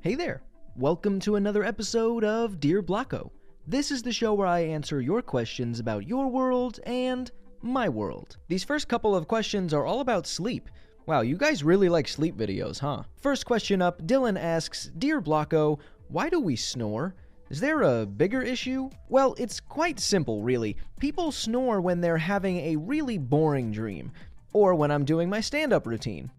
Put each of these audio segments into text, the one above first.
Hey there! Welcome to another episode of Dear Blocko. This is the show where I answer your questions about your world and my world. These first couple of questions are all about sleep. Wow, you guys really like sleep videos, huh? First question up, Dylan asks, Dear Blocko, why do we snore? Is there a bigger issue? Well, it's quite simple, really. People snore when they're having a really boring dream, or when I'm doing my stand-up routine.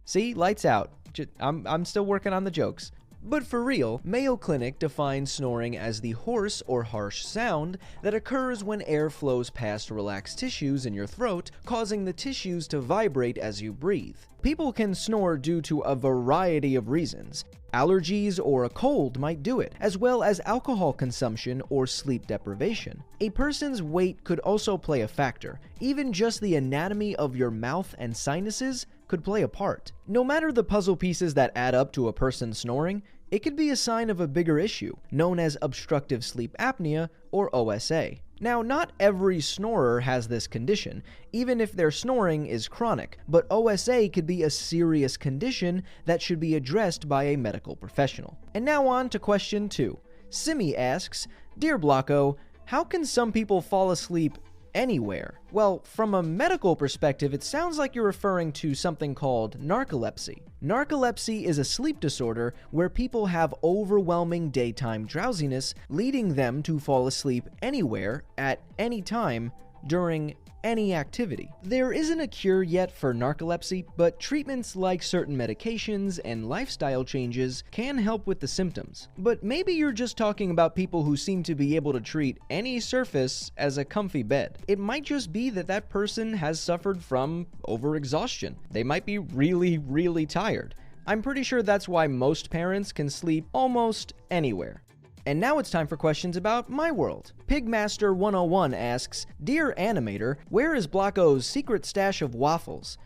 See, lights out. I'm still working on the jokes. But for real, Mayo Clinic defines snoring as the hoarse or harsh sound that occurs when air flows past relaxed tissues in your throat, causing the tissues to vibrate as you breathe. People can snore due to a variety of reasons. Allergies or a cold might do it, as well as alcohol consumption or sleep deprivation. A person's weight could also play a factor. Even just the anatomy of your mouth and sinuses could play a part. No matter the puzzle pieces that add up to a person snoring, it could be a sign of a bigger issue, known as obstructive sleep apnea or OSA. Now, not every snorer has this condition, even if their snoring is chronic, but OSA could be a serious condition that should be addressed by a medical professional. And now on to question 2. Simi asks, Dear Blocko, how can some people fall asleep anywhere? Well, from a medical perspective, it sounds like you're referring to something called narcolepsy. Narcolepsy is a sleep disorder where people have overwhelming daytime drowsiness, leading them to fall asleep anywhere, at any time, during any activity. There isn't a cure yet for narcolepsy, but treatments like certain medications and lifestyle changes can help with the symptoms. But maybe you're just talking about people who seem to be able to treat any surface as a comfy bed. It might just be that that person has suffered from overexhaustion. They might be really tired. I'm pretty sure that's why most parents can sleep almost anywhere. And now it's time for questions about my world. Pigmaster101 asks, Dear Animator, where is Blocko's secret stash of waffles?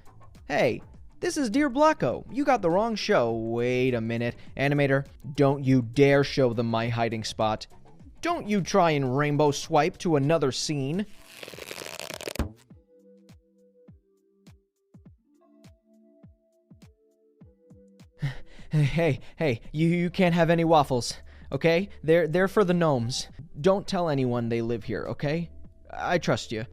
Hey, this is Dear Blocko. You got the wrong show. Wait a minute. Animator, don't you dare show them my hiding spot. Don't you try and rainbow swipe to another scene. Hey, you can't have any waffles. Okay? They're for the gnomes. Don't tell anyone they live here, okay? I trust you.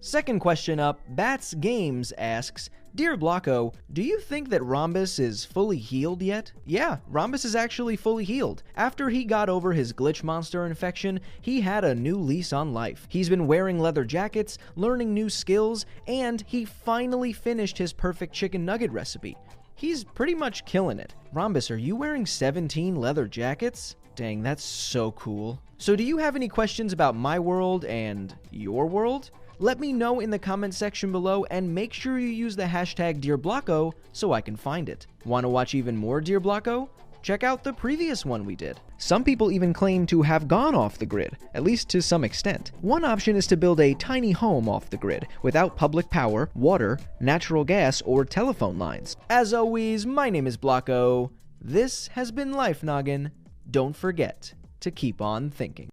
Second question up, Bats Games asks, Dear Blocko, do you think that Rhombus is fully healed yet? Yeah, Rhombus is actually fully healed. After he got over his glitch monster infection, he had a new lease on life. He's been wearing leather jackets, learning new skills, and he finally finished his perfect chicken nugget recipe. He's pretty much killing it. Rhombus, are you wearing 17 leather jackets? Dang, that's so cool. So do you have any questions about my world and your world? Let me know in the comment section below and make sure you use the hashtag DearBlocko so I can find it. Want to watch even more Dear Blocko? Check out the previous one we did. Some people even claim to have gone off the grid, at least to some extent. One option is to build a tiny home off the grid, without public power, water, natural gas, or telephone lines. As always, my name is Blocko. This has been Life Noggin. Don't forget to keep on thinking.